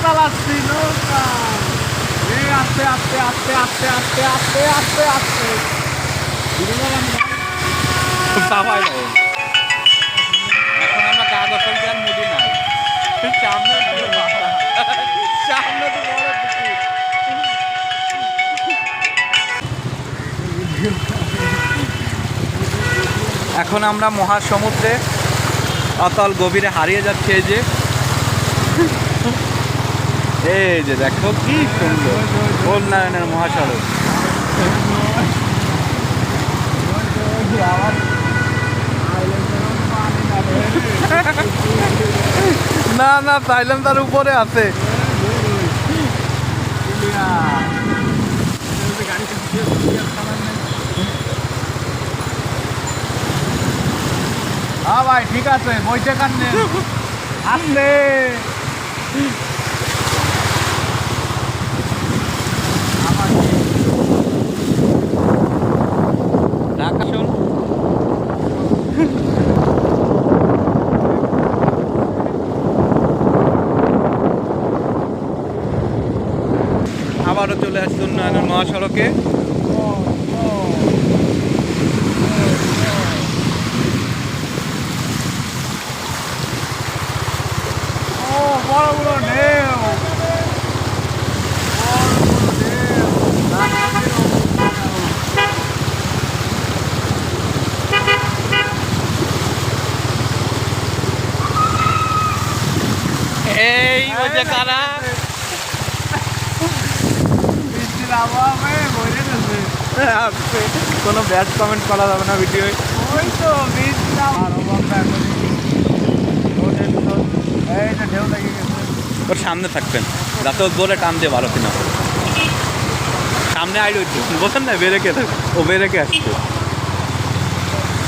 চালাচ্ছি নৌকা। আস্তে আস্তে আস্তে আস্তে আস্তে আস্তে আস্তে আস্তে এখন আমরা কাগজ আর মুদি নাই সামনে সামনে তো বড় পুকুর। এখন আমরা মহাসমুদ্রে অতল গভীরে হারিয়ে যাচ্ছে। এই যে দেখো কি সুন্দর উন্নয়নের মহাসড়ক। না না তাইলাম তার উপরে আছে। হ্যাঁ ভাই ঠিক আছে বইতে কান্নে আসলে আবারও চলে আসছে উন্নয়নের মহাসড়কে। বড় বড় ঢেউ এই ওই যে কারা বৃষ্টির আবহাওয়া বইলে গেছে। কোনো ব্যাড কমেন্ট করা যাবে না ভিডিও। ওই তো বৃষ্টির আবহাওয়া এই যে ঢেউ লেগে গেছে। ওর সামনে থাকবেন যাতে ওর দৌড়ে টান দিয়ে ভালো কিনা সামনে আইড বলছেন না বেরেকে ও বেরেকে আসছে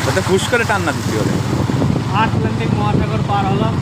ওটা ফুস করে টান না দিতে হবে। আটলান্টিক মহাসাগর পার হলাম।